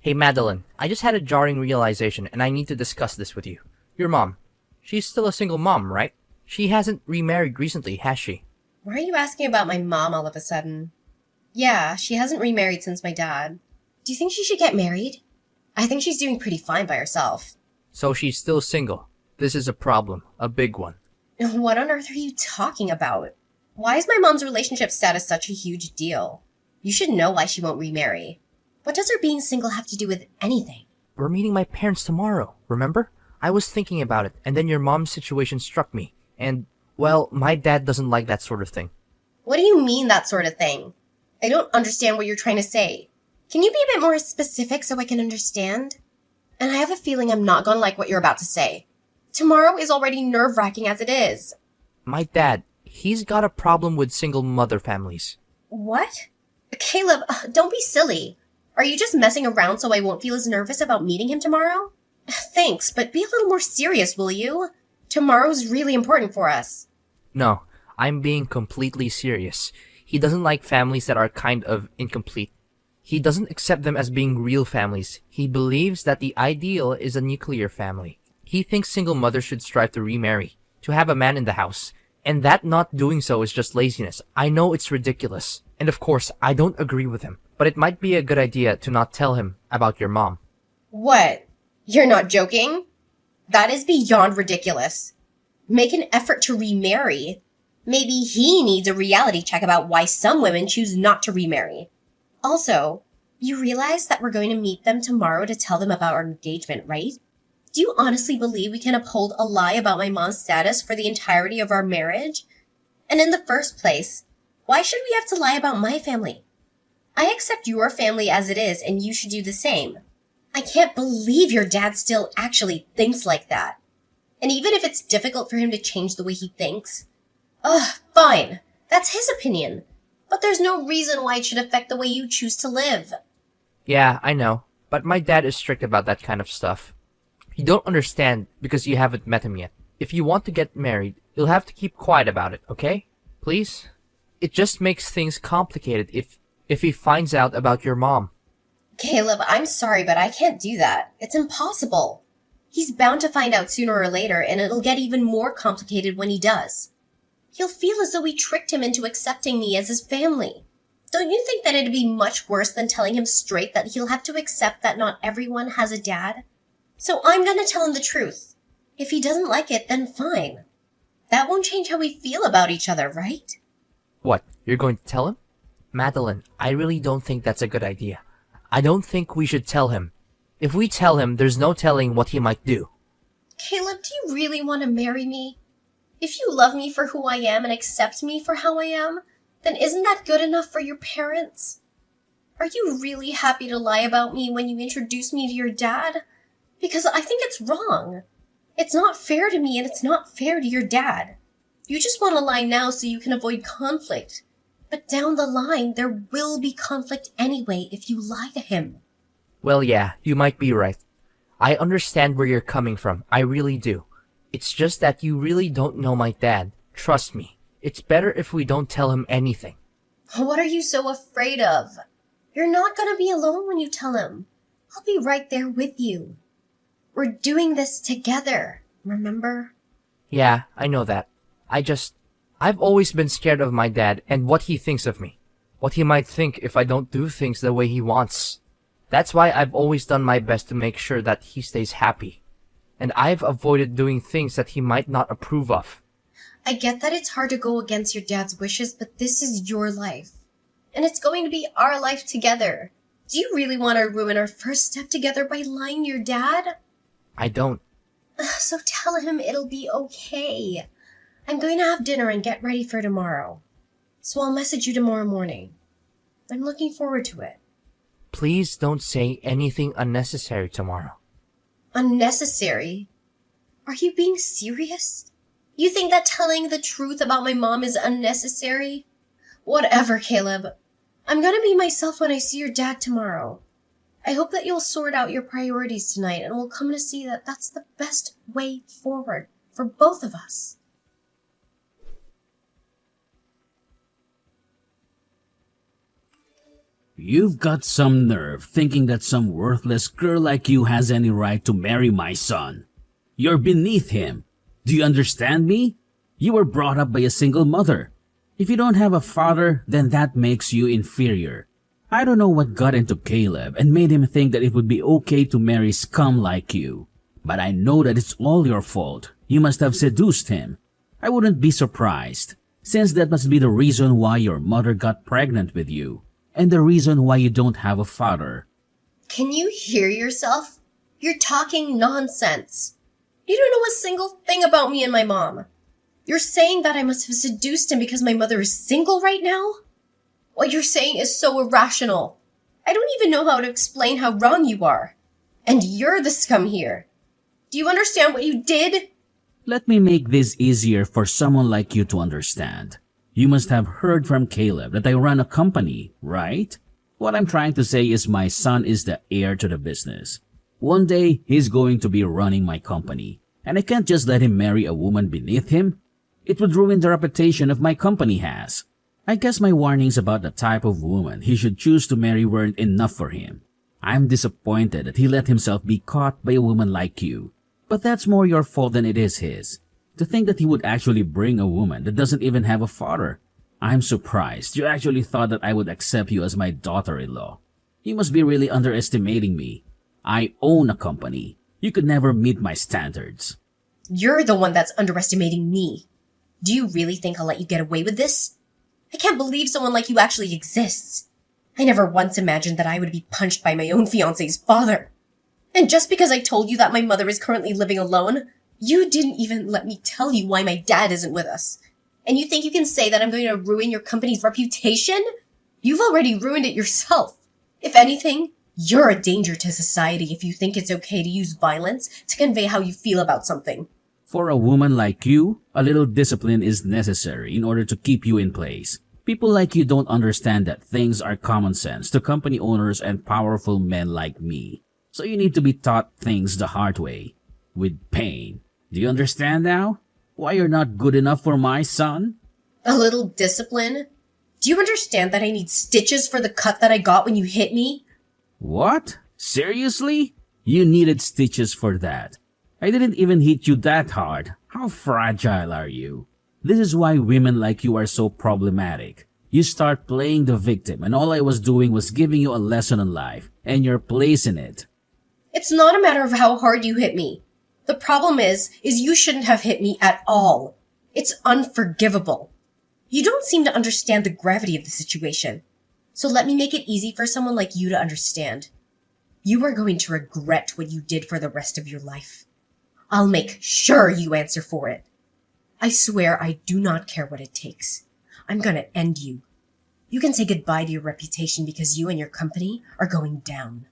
Hey Madeline, I just had a jarring realization and I need to discuss this with you. Your mom. She's still a single mom, right? She hasn't remarried recently, has she? Why are you asking about my mom all of a sudden? Yeah, she hasn't remarried since my dad. Do you think she should get married? I think she's doing pretty fine by herself. So she's still single. This is a problem. A big one. What on earth are you talking about? Why is my mom's relationship status such a huge deal? You should know why she won't remarry. What does her being single have to do with anything? We're meeting my parents tomorrow, remember? I was thinking about it, and then your mom's situation struck me. And, well, my dad doesn't like that sort of thing. What do you mean, that sort of thing? I don't understand what you're trying to say. Can you be a bit more specific so I can understand? And I have a feeling I'm not gonna like what you're about to say. Tomorrow is already nerve-wracking as it is. My dad, he's got a problem with single mother families. What? Caleb, don't be silly. Are you just messing around so I won't feel as nervous about meeting him tomorrow? Thanks, but be a little more serious, will you? Tomorrow's really important for us. No, I'm being completely serious. He doesn't like families that are kind of incomplete. He doesn't accept them as being real families. He believes that the ideal is a nuclear family. He thinks single mothers should strive to remarry, to have a man in the house, and that not doing so is just laziness. I know it's ridiculous, and of course, I don't agree with him, but it might be a good idea to not tell him about your mom. What? You're not joking? That is beyond ridiculous. Make an effort to remarry. Maybe he needs a reality check about why some women choose not to remarry. Also, you realize that we're going to meet them tomorrow to tell them about our engagement, right? Do you honestly believe we can uphold a lie about my mom's status for the entirety of our marriage? And in the first place, why should we have to lie about my family? I accept your family as it is, and you should do the same. I can't believe your dad still actually thinks like that. And even if it's difficult for him to change the way he thinks, fine. That's his opinion. But there's no reason why it should affect the way you choose to live. Yeah, I know, but my dad is strict about that kind of stuff. You don't understand because you haven't met him yet. If you want to get married, you'll have to keep quiet about it, okay? Please? It just makes things complicated if he finds out about your mom. Caleb, I'm sorry, but I can't do that. It's impossible. He's bound to find out sooner or later, and it'll get even more complicated when he does. He'll feel as though we tricked him into accepting me as his family. Don't you think that it'd be much worse than telling him straight that he'll have to accept that not everyone has a dad? So I'm gonna tell him the truth. If he doesn't like it, then fine. That won't change how we feel about each other, right? What, you're going to tell him? Madeline, I really don't think that's a good idea. I don't think we should tell him. If we tell him, there's no telling what he might do. Caleb, do you really want to marry me? If you love me for who I am and accept me for how I am, then isn't that good enough for your parents? Are you really happy to lie about me when you introduce me to your dad? Because I think it's wrong. It's not fair to me and it's not fair to your dad. You just want to lie now so you can avoid conflict. But down the line, there will be conflict anyway if you lie to him. Well, yeah, you might be right. I understand where you're coming from. I really do. It's just that you really don't know my dad. Trust me. It's better if we don't tell him anything. What are you so afraid of? You're not going to be alone when you tell him. I'll be right there with you. We're doing this together, remember? Yeah, I know that. I've always been scared of my dad and what he thinks of me. What he might think if I don't do things the way he wants. That's why I've always done my best to make sure that he stays happy. And I've avoided doing things that he might not approve of. I get that it's hard to go against your dad's wishes, but this is your life. And it's going to be our life together. Do you really want to ruin our first step together by lying to your dad? I don't. So tell him it'll be okay. I'm going to have dinner and get ready for tomorrow. So I'll message you tomorrow morning. I'm looking forward to it. Please don't say anything unnecessary tomorrow. Unnecessary? Are you being serious? You think that telling the truth about my mom is unnecessary? Whatever, Caleb. I'm gonna be myself when I see your dad tomorrow. I hope that you'll sort out your priorities tonight and we'll come to see that that's the best way forward for both of us. You've got some nerve thinking that some worthless girl like you has any right to marry my son. You're beneath him. Do you understand me? You were brought up by a single mother. If you don't have a father, then that makes you inferior. I don't know what got into Caleb and made him think that it would be okay to marry scum like you. But I know that it's all your fault. You must have seduced him. I wouldn't be surprised, since that must be the reason why your mother got pregnant with you, and the reason why you don't have a father. Can you hear yourself? You're talking nonsense. You don't know a single thing about me and my mom. You're saying that I must have seduced him because my mother is single right now? What you're saying is so irrational. I don't even know how to explain how wrong you are. And you're the scum here. Do you understand what you did? Let me make this easier for someone like you to understand. You must have heard from Caleb that I run a company, right? What I'm trying to say is my son is the heir to the business. One day, he's going to be running my company, and I can't just let him marry a woman beneath him. It would ruin the reputation of my company has. I guess my warnings about the type of woman he should choose to marry weren't enough for him. I'm disappointed that he let himself be caught by a woman like you. But that's more your fault than it is his. To think that he would actually bring a woman that doesn't even have a father. I'm surprised you actually thought that I would accept you as my daughter-in-law. You must be really underestimating me. I own a company. You could never meet my standards. You're the one that's underestimating me. Do you really think I'll let you get away with this? I can't believe someone like you actually exists. I never once imagined that I would be punched by my own fiancé's father. And just because I told you that my mother is currently living alone, you didn't even let me tell you why my dad isn't with us. And you think you can say that I'm going to ruin your company's reputation? You've already ruined it yourself. If anything, you're a danger to society if you think it's okay to use violence to convey how you feel about something. For a woman like you, a little discipline is necessary in order to keep you in place. People like you don't understand that things are common sense to company owners and powerful men like me. So you need to be taught things the hard way, with pain. Do you understand now? Why you're not good enough for my son? A little discipline? Do you understand that I need stitches for the cut that I got when you hit me? What? Seriously? You needed stitches for that. I didn't even hit you that hard. How fragile are you? This is why women like you are so problematic. You start playing the victim and all I was doing was giving you a lesson on life and your place in it. It's not a matter of how hard you hit me. The problem is you shouldn't have hit me at all. It's unforgivable. You don't seem to understand the gravity of the situation. So let me make it easy for someone like you to understand. You are going to regret what you did for the rest of your life. I'll make sure you answer for it. I swear I do not care what it takes. I'm gonna end you. You can say goodbye to your reputation because you and your company are going down.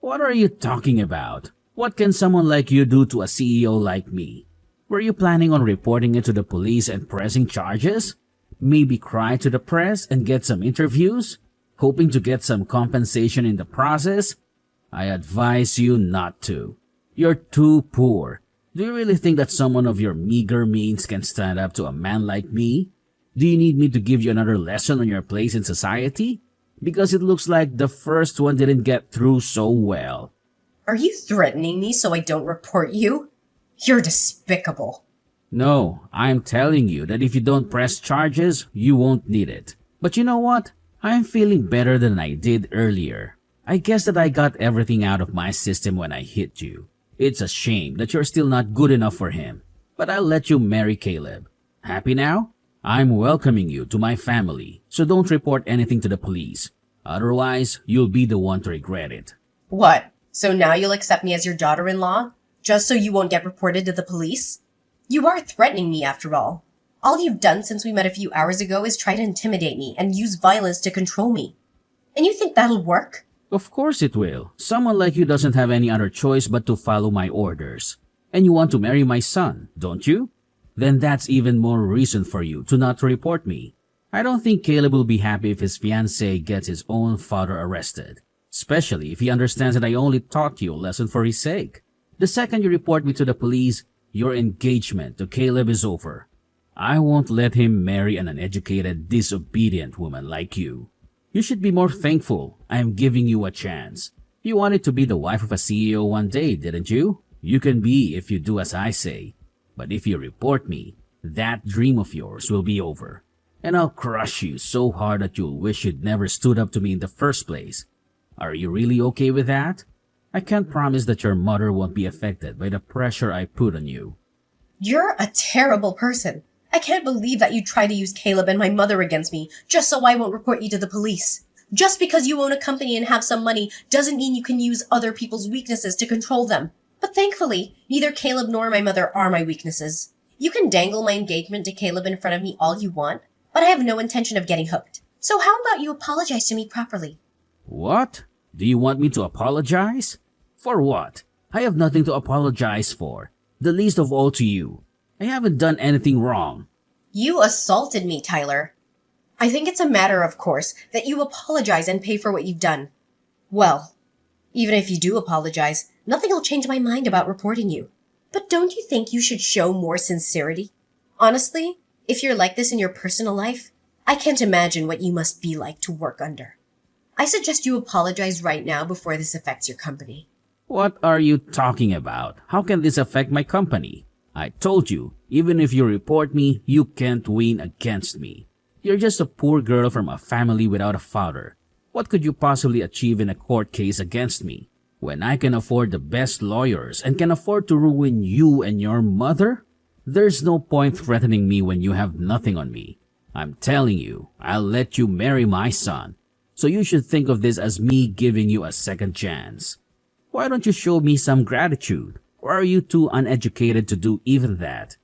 What are you talking about? What can someone like you do to a CEO like me? Were you planning on reporting it to the police and pressing charges? Maybe cry to the press and get some interviews? Hoping to get some compensation in the process? I advise you not to. You're too poor. Do you really think that someone of your meager means can stand up to a man like me? Do you need me to give you another lesson on your place in society? Because it looks like the first one didn't get through so well. Are you threatening me so I don't report you? You're despicable. No, I'm telling you that if you don't press charges, you won't need it. But you know what? I'm feeling better than I did earlier. I guess that I got everything out of my system when I hit you. It's a shame that you're still not good enough for him. But I'll let you marry Caleb. Happy now? I'm welcoming you to my family, so don't report anything to the police. Otherwise, you'll be the one to regret it. What? So now you'll accept me as your daughter-in-law? Just so you won't get reported to the police? You are threatening me after all. All you've done since we met a few hours ago is try to intimidate me and use violence to control me. And you think that'll work? Of course it will. Someone like you doesn't have any other choice but to follow my orders. And you want to marry my son, don't you? Then that's even more reason for you to not report me. I don't think Caleb will be happy if his fiancée gets his own father arrested. Especially if he understands that I only taught you a lesson for his sake. The second you report me to the police, your engagement to Caleb is over. I won't let him marry an uneducated, disobedient woman like you. You should be more thankful I am giving you a chance. You wanted to be the wife of a CEO one day, didn't you? You can be if you do as I say. But if you report me, that dream of yours will be over. And I'll crush you so hard that you'll wish you'd never stood up to me in the first place. Are you really okay with that? I can't promise that your mother won't be affected by the pressure I put on you. You're a terrible person. I can't believe that you try to use Caleb and my mother against me just so I won't report you to the police. Just because you own a company and have some money doesn't mean you can use other people's weaknesses to control them. But thankfully, neither Caleb nor my mother are my weaknesses. You can dangle my engagement to Caleb in front of me all you want, but I have no intention of getting hooked. So how about you apologize to me properly? What? Do you want me to apologize? For what? I have nothing to apologize for. The least of all to you. I haven't done anything wrong. You assaulted me, Tyler. I think it's a matter of course that you apologize and pay for what you've done. Well, even if you do apologize, nothing will change my mind about reporting you. But don't you think you should show more sincerity? Honestly, if you're like this in your personal life, I can't imagine what you must be like to work under. I suggest you apologize right now before this affects your company. What are you talking about? How can this affect my company? I told you, even if you report me, you can't win against me. You're just a poor girl from a family without a father. What could you possibly achieve in a court case against me? When I can afford the best lawyers and can afford to ruin you and your mother? There's no point threatening me when you have nothing on me. I'm telling you, I'll let you marry my son. So you should think of this as me giving you a second chance. Why don't you show me some gratitude? Or are you too uneducated to do even that?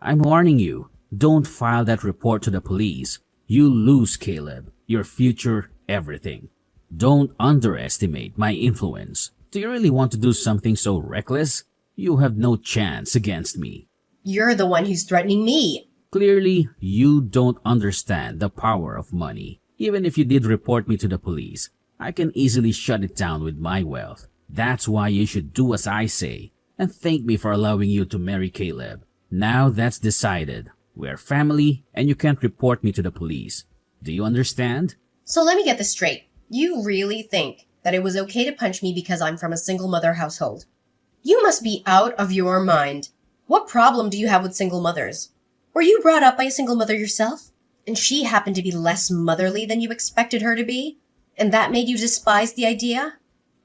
I'm warning you, don't file that report to the police. You lose, Caleb. Your future, everything. Don't underestimate my influence. Do you really want to do something so reckless? You have no chance against me. You're the one who's threatening me. Clearly, you don't understand the power of money. Even if you did report me to the police, I can easily shut it down with my wealth. That's why you should do as I say, and thank me for allowing you to marry Caleb. Now that's decided. We're family, and you can't report me to the police. Do you understand? So let me get this straight. You really think that it was okay to punch me because I'm from a single mother household? You must be out of your mind. What problem do you have with single mothers? Were you brought up by a single mother yourself? And she happened to be less motherly than you expected her to be? And that made you despise the idea?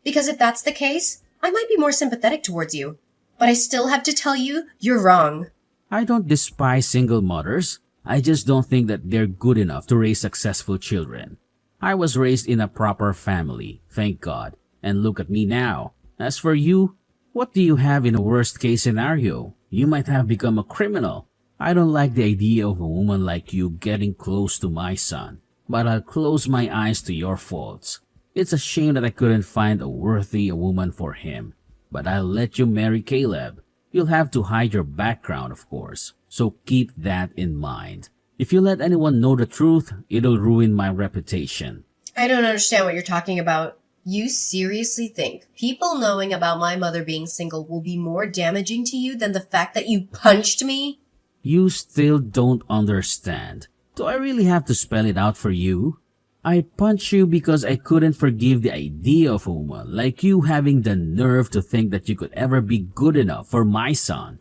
Because if that's the case, I might be more sympathetic towards you. But I still have to tell you, you're wrong. I don't despise single mothers. I just don't think that they're good enough to raise successful children. I was raised in a proper family, thank God. And look at me now. As for you, what do you have in a worst case scenario? You might have become a criminal. I don't like the idea of a woman like you getting close to my son. But I'll close my eyes to your faults. It's a shame that I couldn't find a worthy woman for him. But I'll let you marry Caleb. You'll have to hide your background, of course. So keep that in mind. If you let anyone know the truth, it'll ruin my reputation. I don't understand what you're talking about. You seriously think people knowing about my mother being single will be more damaging to you than the fact that you punched me? You still don't understand. Do I really have to spell it out for you? I punched you because I couldn't forgive the idea of a woman like you having the nerve to think that you could ever be good enough for my son.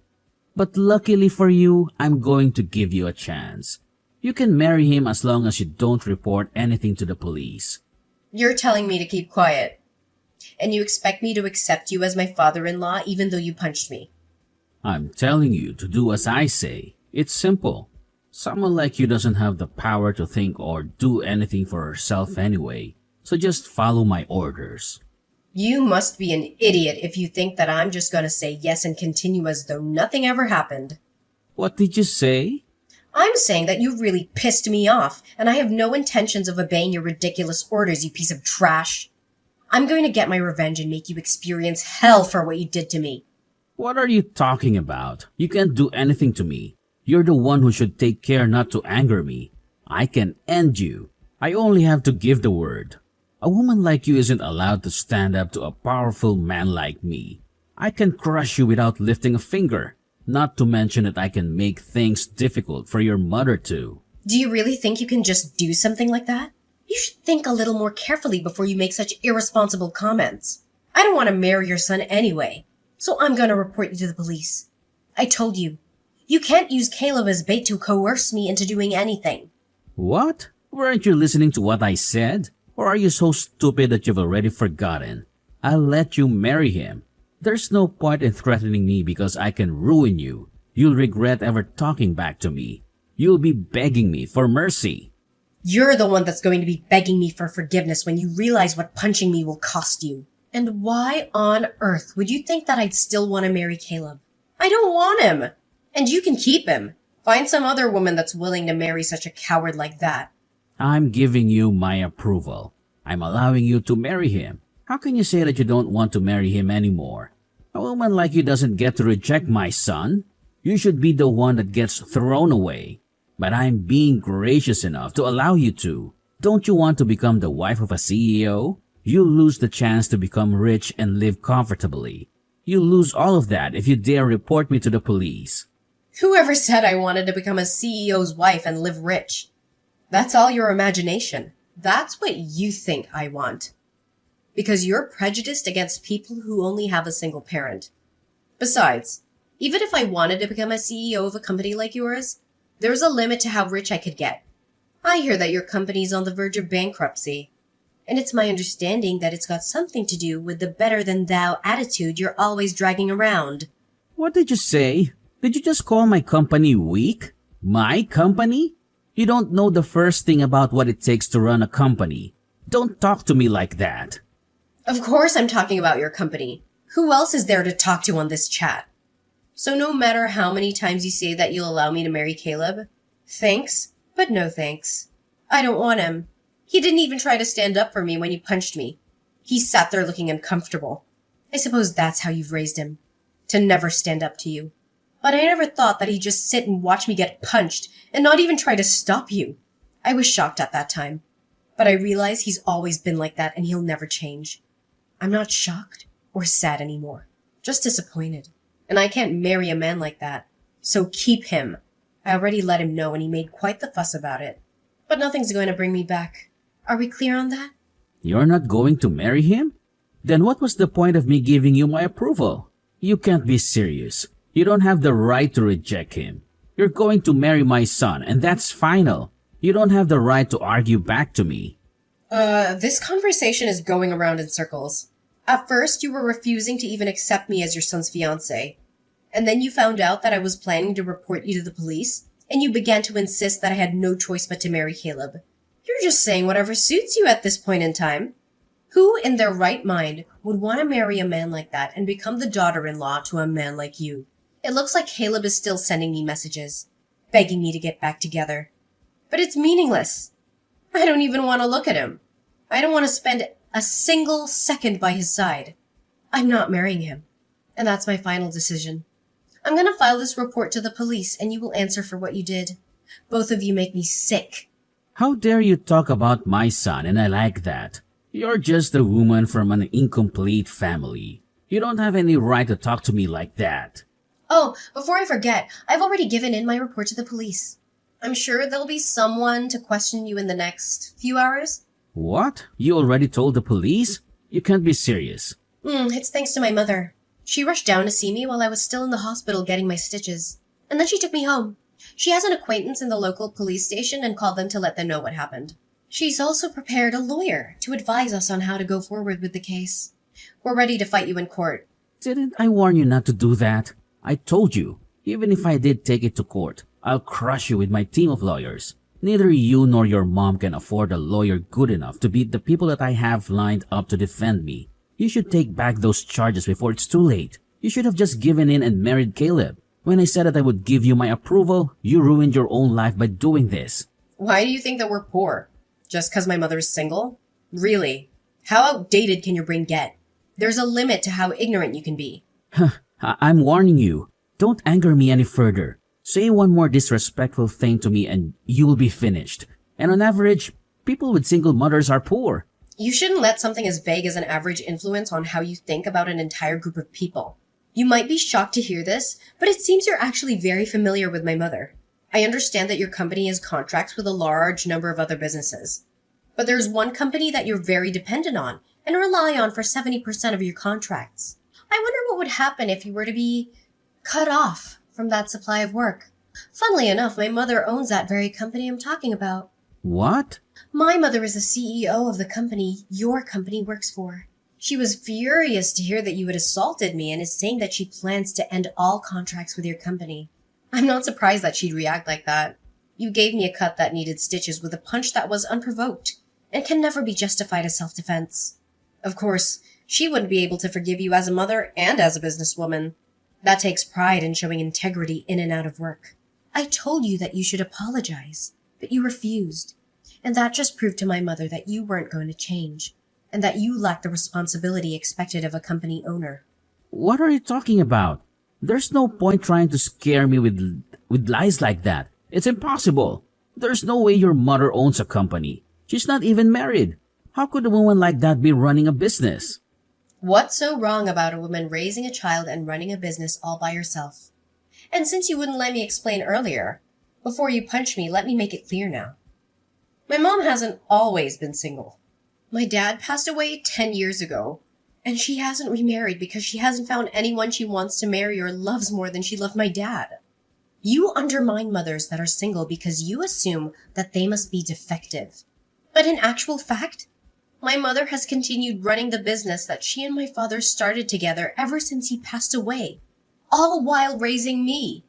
But luckily for you, I'm going to give you a chance. You can marry him as long as you don't report anything to the police. You're telling me to keep quiet. And you expect me to accept you as my father-in-law even though you punched me. I'm telling you to do as I say. It's simple. Someone like you doesn't have the power to think or do anything for herself anyway. So just follow my orders. You must be an idiot if you think that I'm just gonna say yes and continue as though nothing ever happened. What did you say? I'm saying that you really pissed me off, and I have no intentions of obeying your ridiculous orders, you piece of trash. I'm going to get my revenge and make you experience hell for what you did to me. What are you talking about? You can't do anything to me. You're the one who should take care not to anger me. I can end you. I only have to give the word. A woman like you isn't allowed to stand up to a powerful man like me. I can crush you without lifting a finger. Not to mention that I can make things difficult for your mother too. Do you really think you can just do something like that? You should think a little more carefully before you make such irresponsible comments. I don't want to marry your son anyway, so I'm going to report you to the police. I told you, you can't use Caleb as bait to coerce me into doing anything. What? Weren't you listening to what I said? Or are you so stupid that you've already forgotten? I'll let you marry him. There's no point in threatening me because I can ruin you. You'll regret ever talking back to me. You'll be begging me for mercy. You're the one that's going to be begging me for forgiveness when you realize what punching me will cost you. And why on earth would you think that I'd still want to marry Caleb? I don't want him. And you can keep him. Find some other woman that's willing to marry such a coward like that. I'm giving you my approval. I'm allowing you to marry him. How can you say that you don't want to marry him anymore? A woman like you doesn't get to reject my son. You should be the one that gets thrown away. But I'm being gracious enough to allow you to. Don't you want to become the wife of a CEO? You'll lose the chance to become rich and live comfortably. You'll lose all of that if you dare report me to the police. Whoever said I wanted to become a CEO's wife and live rich? That's all your imagination. That's what you think I want. Because you're prejudiced against people who only have a single parent. Besides, even if I wanted to become a CEO of a company like yours, there's a limit to how rich I could get. I hear that your company's on the verge of bankruptcy. And it's my understanding that it's got something to do with the better-than-thou attitude you're always dragging around. What did you say? Did you just call my company weak? My company? You don't know the first thing about what it takes to run a company. Don't talk to me like that. Of course I'm talking about your company. Who else is there to talk to on this chat? So no matter how many times you say that you'll allow me to marry Caleb, thanks, but no thanks. I don't want him. He didn't even try to stand up for me when you punched me. He sat there looking uncomfortable. I suppose that's how you've raised him. To never stand up to you. But I never thought that he'd just sit and watch me get punched and not even try to stop you. I was shocked at that time. But I realize he's always been like that and he'll never change. I'm not shocked or sad anymore. Just disappointed. And I can't marry a man like that. So keep him. I already let him know and he made quite the fuss about it. But nothing's going to bring me back. Are we clear on that? You're not going to marry him? Then what was the point of me giving you my approval? You can't be serious. You don't have the right to reject him. You're going to marry my son, and that's final. You don't have the right to argue back to me. This conversation is going around in circles. At first, you were refusing to even accept me as your son's fiancé. And then you found out that I was planning to report you to the police, and you began to insist that I had no choice but to marry Caleb. You're just saying whatever suits you at this point in time. Who in their right mind would want to marry a man like that and become the daughter-in-law to a man like you? It looks like Caleb is still sending me messages, begging me to get back together. But it's meaningless. I don't even want to look at him. I don't want to spend a single second by his side. I'm not marrying him. And that's my final decision. I'm going to file this report to the police and you will answer for what you did. Both of you make me sick. How dare you talk about my son, and I like that. You're just a woman from an incomplete family. You don't have any right to talk to me like that. Oh, before I forget, I've already given in my report to the police. I'm sure there'll be someone to question you in the next few hours. What? You already told the police? You can't be serious. It's thanks to my mother. She rushed down to see me while I was still in the hospital getting my stitches. And then she took me home. She has an acquaintance in the local police station and called them to let them know what happened. She's also prepared a lawyer to advise us on how to go forward with the case. We're ready to fight you in court. Didn't I warn you not to do that? I told you, even if I did take it to court, I'll crush you with my team of lawyers. Neither you nor your mom can afford a lawyer good enough to beat the people that I have lined up to defend me. You should take back those charges before it's too late. You should have just given in and married Caleb. When I said that I would give you my approval, you ruined your own life by doing this. Why do you think that we're poor? Just 'cause my mother's single? Really? How outdated can your brain get? There's a limit to how ignorant you can be. I'm warning you. Don't anger me any further. Say one more disrespectful thing to me and you'll be finished. And on average, people with single mothers are poor. You shouldn't let something as vague as an average influence on how you think about an entire group of people. You might be shocked to hear this, but it seems you're actually very familiar with my mother. I understand that your company has contracts with a large number of other businesses. But there's one company that you're very dependent on and rely on for 70% of your contracts. I wonder what would happen if you were to be cut off from that supply of work. Funnily enough, my mother owns that very company I'm talking about. What? My mother is the CEO of the company your company works for. She was furious to hear that you had assaulted me and is saying that she plans to end all contracts with your company. I'm not surprised that she'd react like that. You gave me a cut that needed stitches with a punch that was unprovoked and can never be justified as self-defense. Of course, she wouldn't be able to forgive you as a mother and as a businesswoman. That takes pride in showing integrity in and out of work. I told you that you should apologize, but you refused. And that just proved to my mother that you weren't going to change, and that you lacked the responsibility expected of a company owner. What are you talking about? There's no point trying to scare me with lies like that. It's impossible. There's no way your mother owns a company. She's not even married. How could a woman like that be running a business? What's so wrong about a woman raising a child and running a business all by herself? And since you wouldn't let me explain earlier, before you punch me, let me make it clear now. My mom hasn't always been single. My dad passed away 10 years ago, and she hasn't remarried because she hasn't found anyone she wants to marry or loves more than she loved my dad. You undermine mothers that are single because you assume that they must be defective. But in actual fact, my mother has continued running the business that she and my father started together ever since he passed away, all while raising me.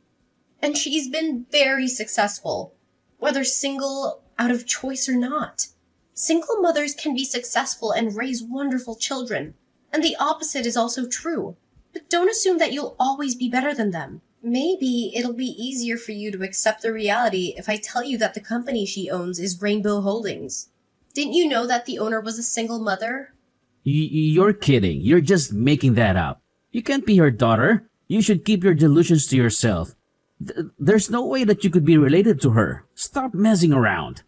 And she's been very successful, whether single, out of choice or not. Single mothers can be successful and raise wonderful children, and the opposite is also true. But don't assume that you'll always be better than them. Maybe it'll be easier for you to accept the reality if I tell you that the company she owns is Rainbow Holdings. Didn't you know that the owner was a single mother? You're kidding. You're just making that up. You can't be her daughter. You should keep your delusions to yourself. There's no way that you could be related to her. Stop messing around.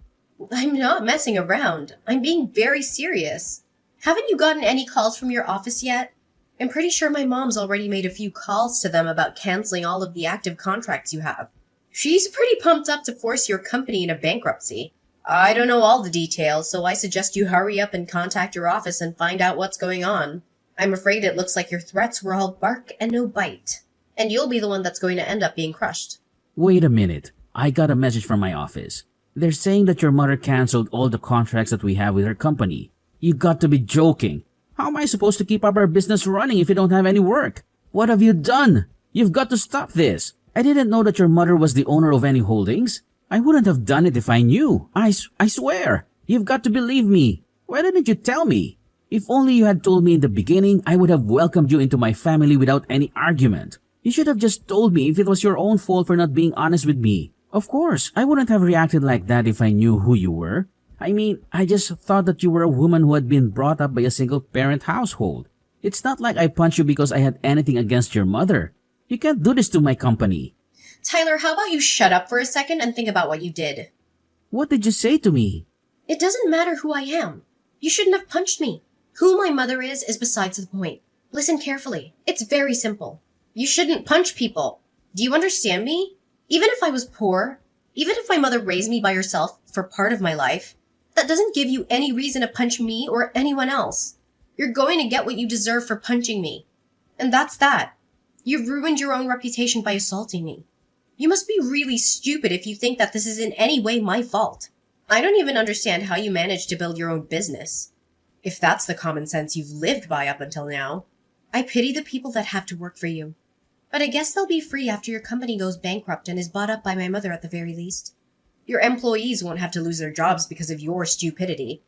I'm not messing around. I'm being very serious. Haven't you gotten any calls from your office yet? I'm pretty sure my mom's already made a few calls to them about canceling all of the active contracts you have. She's pretty pumped up to force your company into bankruptcy. I don't know all the details, so I suggest you hurry up and contact your office and find out what's going on. I'm afraid it looks like your threats were all bark and no bite, and you'll be the one that's going to end up being crushed. Wait a minute. I got a message from my office. They're saying that your mother canceled all the contracts that we have with her company. You got to be joking. How am I supposed to keep up our business running if you don't have any work? What have you done? You've got to stop this. I didn't know that your mother was the owner of any holdings. I wouldn't have done it if I knew. I swear. You've got to believe me. Why didn't you tell me? If only you had told me in the beginning, I would have welcomed you into my family without any argument. You should have just told me if it was your own fault for not being honest with me. Of course, I wouldn't have reacted like that if I knew who you were. I mean, I just thought that you were a woman who had been brought up by a single-parent household. It's not like I punched you because I had anything against your mother. You can't do this to my company. Tyler, how about you shut up for a second and think about what you did? What did you say to me? It doesn't matter who I am. You shouldn't have punched me. Who my mother is besides the point. Listen carefully. It's very simple. You shouldn't punch people. Do you understand me? Even if I was poor, even if my mother raised me by herself for part of my life, that doesn't give you any reason to punch me or anyone else. You're going to get what you deserve for punching me. And that's that. You've ruined your own reputation by assaulting me. You must be really stupid if you think that this is in any way my fault. I don't even understand how you managed to build your own business. If that's the common sense you've lived by up until now. I pity the people that have to work for you. But I guess they'll be free after your company goes bankrupt and is bought up by my mother at the very least. Your employees won't have to lose their jobs because of your stupidity.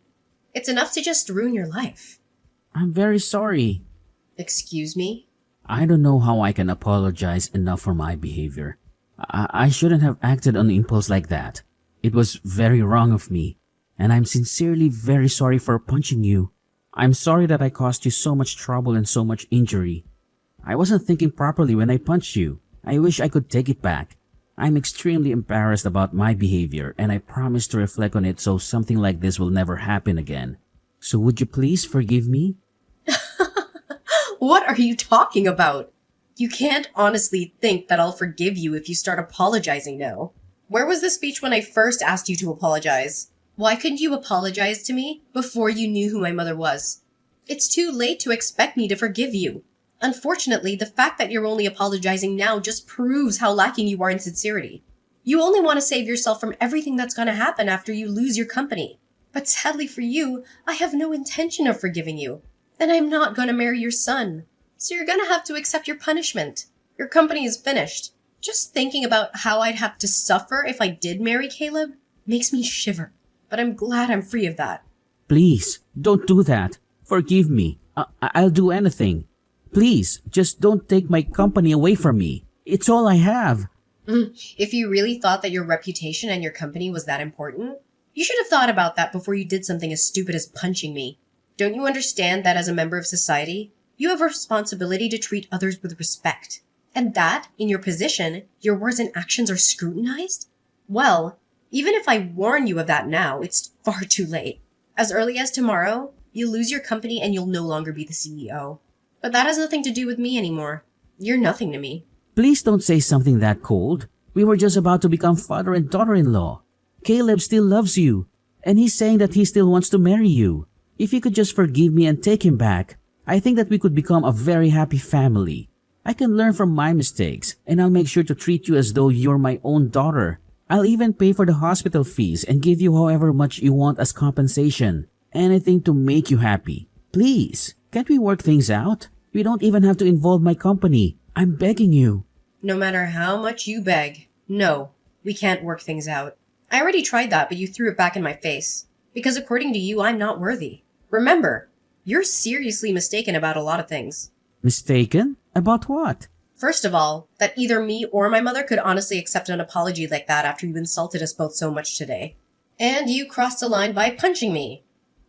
It's enough to just ruin your life. I'm very sorry. Excuse me? I don't know how I can apologize enough for my behavior. I shouldn't have acted on impulse like that. It was very wrong of me, and I'm sincerely very sorry for punching you. I'm sorry that I caused you so much trouble and so much injury. I wasn't thinking properly when I punched you. I wish I could take it back. I'm extremely embarrassed about my behavior, and I promise to reflect on it so something like this will never happen again. So would you please forgive me? What are you talking about? You can't honestly think that I'll forgive you if you start apologizing now. Where was the speech when I first asked you to apologize? Why couldn't you apologize to me before you knew who my mother was? It's too late to expect me to forgive you. Unfortunately, the fact that you're only apologizing now just proves how lacking you are in sincerity. You only want to save yourself from everything that's going to happen after you lose your company. But sadly for you, I have no intention of forgiving you. And I'm not going to marry your son. So you're going to have to accept your punishment. Your company is finished. Just thinking about how I'd have to suffer if I did marry Caleb makes me shiver. But I'm glad I'm free of that. Please, don't do that. Forgive me. I'll do anything. Please, just don't take my company away from me. It's all I have. If you really thought that your reputation and your company was that important, you should have thought about that before you did something as stupid as punching me. Don't you understand that as a member of society, you have a responsibility to treat others with respect? And that, in your position, your words and actions are scrutinized? Well, even if I warn you of that now, it's far too late. As early as tomorrow, you'll lose your company and you'll no longer be the CEO. But that has nothing to do with me anymore. You're nothing to me. Please don't say something that cold. We were just about to become father and daughter-in-law. Caleb still loves you, and he's saying that he still wants to marry you. If you could just forgive me and take him back, I think that we could become a very happy family. I can learn from my mistakes, and I'll make sure to treat you as though you're my own daughter. I'll even pay for the hospital fees and give you however much you want as compensation. Anything to make you happy. Please, can't we work things out? We don't even have to involve my company. I'm begging you. No matter how much you beg, no, we can't work things out. I already tried that, but you threw it back in my face. Because according to you, I'm not worthy. Remember, you're seriously mistaken about a lot of things. Mistaken? About what? First of all, that either me or my mother could honestly accept an apology like that after you insulted us both so much today. And you crossed the line by punching me.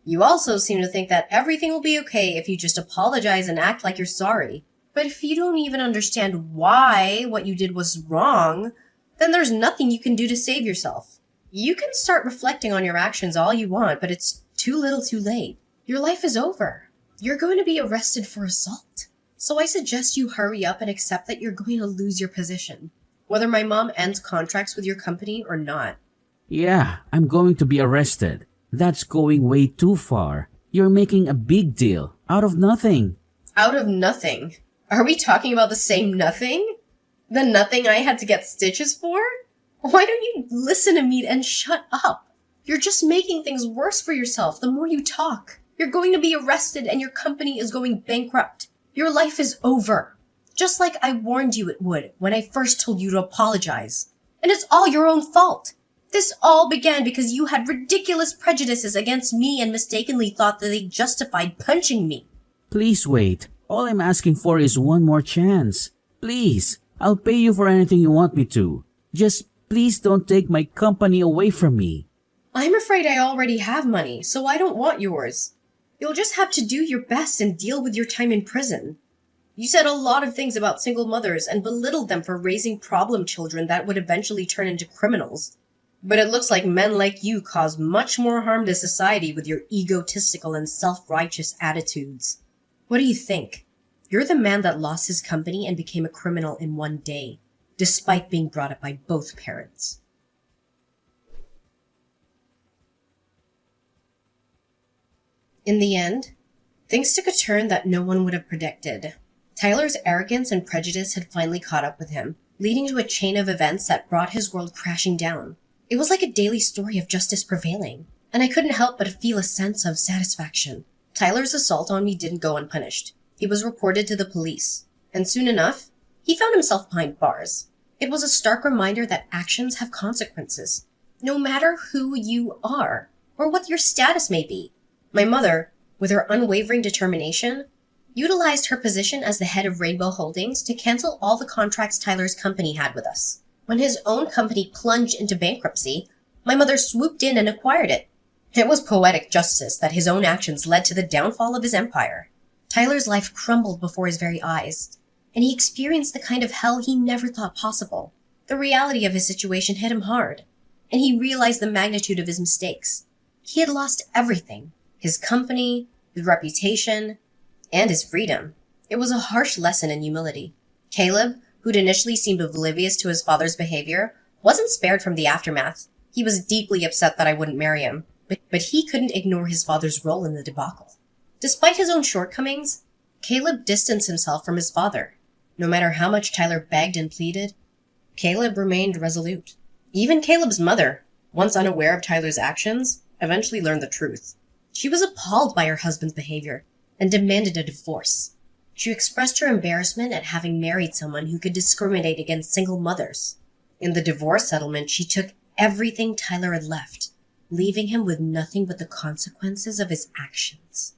You also seem to think that everything will be okay if you just apologize and act like you're sorry. But if you don't even understand why what you did was wrong, then there's nothing you can do to save yourself. You can start reflecting on your actions all you want, but it's too little too late. Your life is over. You're going to be arrested for assault. So I suggest you hurry up and accept that you're going to lose your position, whether my mom ends contracts with your company or not. Yeah, I'm going to be arrested. That's going way too far. You're making a big deal out of nothing. Out of nothing? Are we talking about the same nothing? The nothing I had to get stitches for? Why don't you listen to me and shut up? You're just making things worse for yourself the more you talk. You're going to be arrested and your company is going bankrupt. Your life is over. Just like I warned you it would when I first told you to apologize. And it's all your own fault. This all began because you had ridiculous prejudices against me and mistakenly thought that they justified punching me. Please wait. All I'm asking for is one more chance. Please, I'll pay you for anything you want me to. Just please don't take my company away from me. I'm afraid I already have money, so I don't want yours. You'll just have to do your best and deal with your time in prison. You said a lot of things about single mothers and belittled them for raising problem children that would eventually turn into criminals. But it looks like men like you cause much more harm to society with your egotistical and self-righteous attitudes. What do you think? You're the man that lost his company and became a criminal in one day, despite being brought up by both parents. In the end, things took a turn that no one would have predicted. Tyler's arrogance and prejudice had finally caught up with him, leading to a chain of events that brought his world crashing down. It was like a daily story of justice prevailing, and I couldn't help but feel a sense of satisfaction. Tyler's assault on me didn't go unpunished. He was reported to the police, and soon enough, he found himself behind bars. It was a stark reminder that actions have consequences, no matter who you are, or what your status may be. My mother, with her unwavering determination, utilized her position as the head of Rainbow Holdings to cancel all the contracts Tyler's company had with us. When his own company plunged into bankruptcy, my mother swooped in and acquired it. It was poetic justice that his own actions led to the downfall of his empire. Tyler's life crumbled before his very eyes, and he experienced the kind of hell he never thought possible. The reality of his situation hit him hard, and he realized the magnitude of his mistakes. He had lost everything. His company, his reputation, and his freedom. It was a harsh lesson in humility. Caleb, who'd initially seemed oblivious to his father's behavior, wasn't spared from the aftermath. He was deeply upset that I wouldn't marry him, But he couldn't ignore his father's role in the debacle. Despite his own shortcomings, Caleb distanced himself from his father. No matter how much Tyler begged and pleaded, Caleb remained resolute. Even Caleb's mother, once unaware of Tyler's actions, eventually learned the truth. She was appalled by her husband's behavior and demanded a divorce. She expressed her embarrassment at having married someone who could discriminate against single mothers. In the divorce settlement, she took everything Tyler had left, leaving him with nothing but the consequences of his actions.